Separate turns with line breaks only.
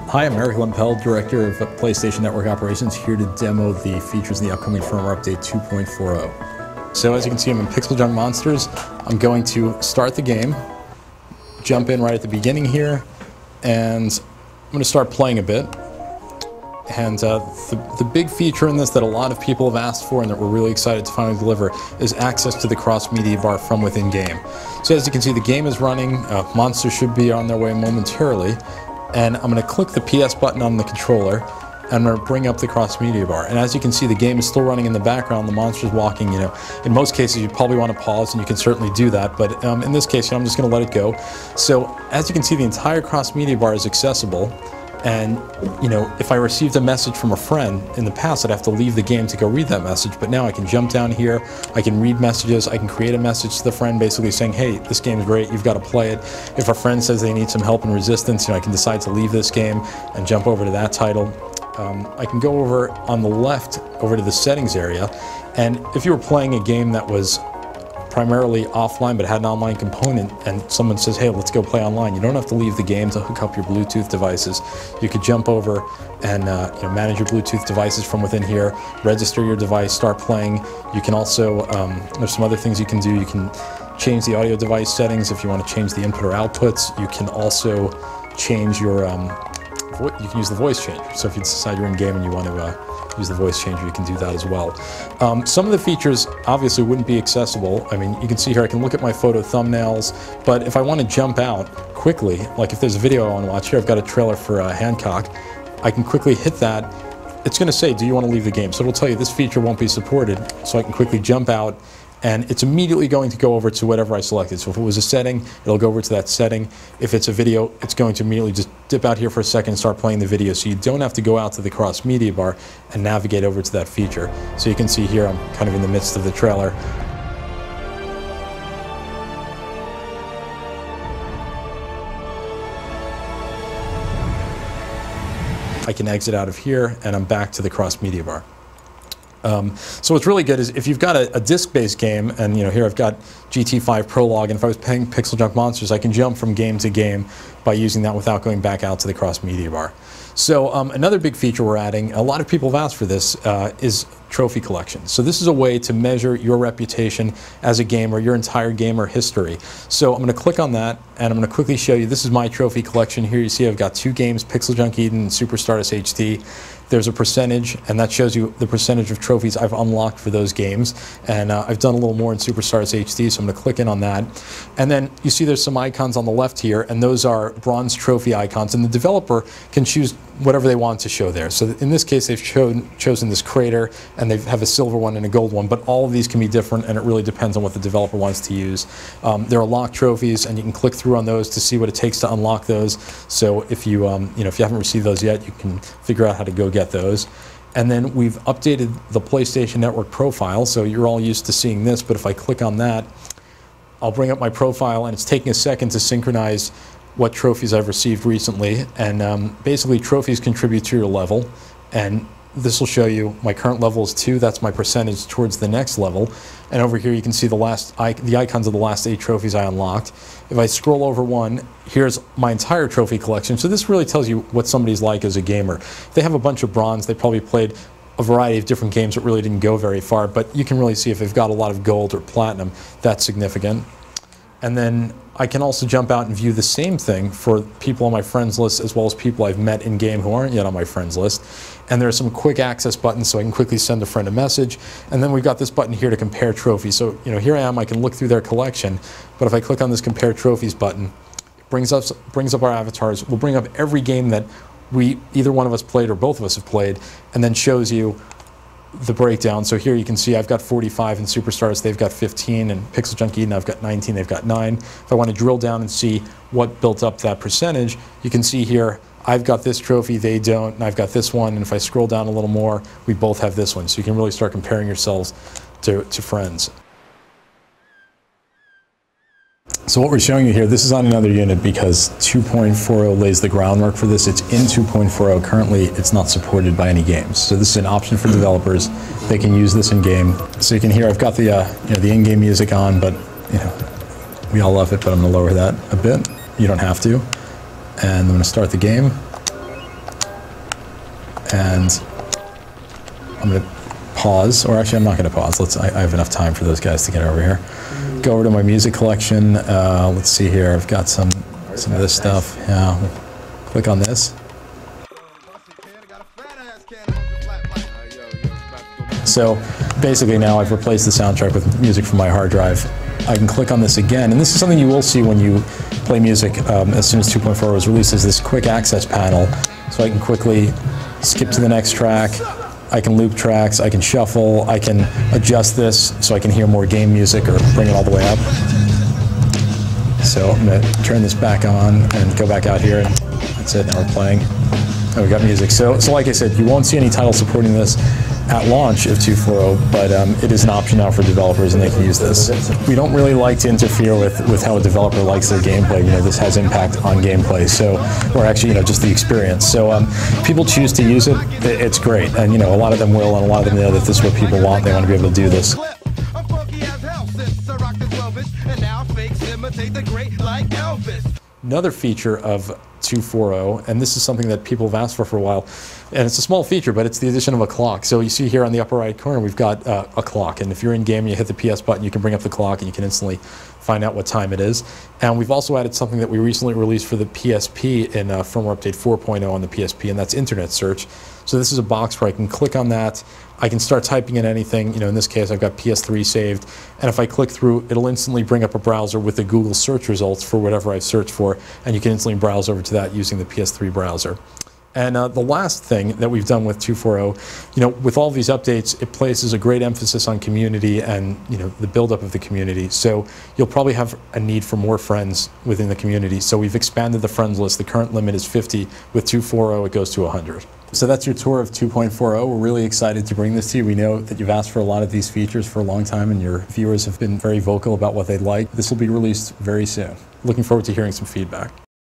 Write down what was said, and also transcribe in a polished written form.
Hi, I'm Eric Lempel, Director of PlayStation Network Operations, here to demo the features in the upcoming firmware update 2.40. So as you can see, I'm in Pixel Junk Monsters. I'm going to start the game, jump in right at the beginning here, and I'm going to start playing a bit. And the big feature in this that a lot of people have asked for and that we're really excited to finally deliver is access to the cross-media bar from within game. So as you can see, the game is running. Monsters should be on their way momentarily. And I'm going to click the PS button on the controller, and I'm going to bring up the cross-media bar. And as you can see, the game is still running in the background. The monster's walking. You know, in most cases, you probably want to pause, and you can certainly do that. But in this case, I'm just going to let it go. So as you can see, the entire cross-media bar is accessible. And, you know, if I received a message from a friend in the past, I'd have to leave the game to go read that message. But now I can jump down here, I can read messages, I can create a message to the friend basically saying, hey, this game's great, you've got to play it. If a friend says they need some help in Resistance, you know, I can decide to leave this game and jump over to that title. I can go over on the left, over to the settings area. And if you were playing a game that was primarily offline but had an online component and someone says, hey, let's go play online, you don't have to leave the game to hook up your Bluetooth devices. You could jump over and you know, manage your Bluetooth devices from within here, register your device, start playing. You can also, there's some other things you can do. You can change the audio device settings if you want to change the input or outputs. You can also change your, you can use the voice changer. So if you decide you're in game and you want to use the voice changer, you can do that as well. Some of the features obviously wouldn't be accessible. I mean, you can see here I can look at my photo thumbnails, but if I want to jump out quickly, like if there's a video I want to watch, here I've got a trailer for Hancock, I can quickly hit that. It's going to say, do you want to leave the game? So it'll tell you this feature won't be supported, so I can quickly jump out, and it's immediately going to go over to whatever I selected. So if it was a setting, it'll go over to that setting. If it's a video, it's going to immediately just dip out here for a second and start playing the video, so you don't have to go out to the cross-media bar and navigate over to that feature. So you can see here I'm kind of in the midst of the trailer. I can exit out of here and I'm back to the cross-media bar. So what's really good is if you've got a disc-based game, and you know here I've got GT5 Prologue, and if I was playing Pixel Junk Monsters, I can jump from game to game by using that without going back out to the cross-media bar. So another big feature we're adding, a lot of people have asked for this, is trophy collection. So this is a way to measure your reputation as a gamer, your entire gamer history. So I'm going to click on that, and I'm going to quickly show you, this is my trophy collection. Here you see I've got 2 games, Pixel Junk Eden and Super Stardust HD. There's a percentage, and that shows you the percentage of trophies I've unlocked for those games. And I've done a little more in Super Stardust HD, so I'm going to click in on that. And then you see there's some icons on the left here, and those are bronze trophy icons, and the developer can choose whatever they want to show there. So in this case, they've chosen this crater, and they have a silver one and a gold one, but all of these can be different, and it really depends on what the developer wants to use. There are locked trophies, and you can click through on those to see what it takes to unlock those. So if you, you know, if you haven't received those yet, you can figure out how to go get those. And then we've updated the PlayStation Network profile, so you're all used to seeing this, but if I click on that, I'll bring up my profile, and it's taking a second to synchronize what trophies I've received recently. And basically trophies contribute to your level, and this will show you my current level is 2, that's my percentage towards the next level. And over here you can see the icons of the last 8 trophies I unlocked. If I scroll over one, here's my entire trophy collection. So this really tells you what somebody's like as a gamer. If they have a bunch of bronze, they probably played a variety of different games that really didn't go very far, but you can really see if they've got a lot of gold or platinum, that's significant. And then I can also jump out and view the same thing for people on my friends list as well as people I've met in game who aren't yet on my friends list. And there are some quick access buttons, so I can quickly send a friend a message. And then we've got this button here to compare trophies. So you know, here I am, I can look through their collection, but if I click on this compare trophies button, it brings up our avatars. We'll bring up every game that either one of us played or both of us have played, and then shows you the breakdown. So here you can see I've got 45 in Super Stardust, they've got 15, and Pixel Junk Eden I've got 19, they've got 9. If I want to drill down and see what built up that percentage, you can see here I've got this trophy, they don't, and I've got this one, and if I scroll down a little more, we both have this one. So you can really start comparing yourselves to friends. So what we're showing you here, this is on another unit because 2.40 lays the groundwork for this. It's in 2.40. Currently, it's not supported by any games. So this is an option for developers. They can use this in game. So you can hear I've got the you know, the in-game music on, but you know, we all love it. But I'm going to lower that a bit. You don't have to. And I'm going to start the game. And I'm going to pause, or actually I'm not going to pause. I have enough time for those guys to get over here. Go over to my music collection. Let's see here. I've got some of this stuff. Yeah, click on this. So basically now I've replaced the soundtrack with music from my hard drive. I can click on this again, and this is something you will see when you play music as soon as 2.4 was released, is this quick access panel. So I can quickly skip to the next track. I can loop tracks, I can shuffle, I can adjust this so I can hear more game music or bring it all the way up. So I'm going to turn this back on and go back out here, and that's it, now we're playing. And we got music. So like I said, you won't see any titles supporting this at launch of 2.4.0, but it is an option now for developers, and they can use this. We don't really like to interfere with how a developer likes their gameplay. You know, this has impact on gameplay, so, or actually, you know, just the experience. So people choose to use it, it's great. And, you know, a lot of them will, and a lot of them know that this is what people want. They want to be able to do this. Another feature of 2.4.0, and this is something that people have asked for a while, and it's a small feature, but it's the addition of a clock. So you see here on the upper right corner, we've got a clock, and if you're in game and you hit the PS button, you can bring up the clock and you can instantly find out what time it is. And we've also added something that we recently released for the PSP in firmware update 4.0 on the PSP, and that's internet search. So this is a box where I can click on that. I can start typing in anything. You know, in this case, I've got PS3 saved, and if I click through, it'll instantly bring up a browser with the Google search results for whatever I've searched for, and you can instantly browse over to that using the PS3 browser. And the last thing that we've done with 2.4.0, you know, with all these updates, it places a great emphasis on community and, you know, the buildup of the community. So you'll probably have a need for more friends within the community. So we've expanded the friends list. The current limit is 50. With 2.4.0, it goes to 100. So that's your tour of 2.4.0. We're really excited to bring this to you. We know that you've asked for a lot of these features for a long time, and your viewers have been very vocal about what they'd like. This will be released very soon. Looking forward to hearing some feedback.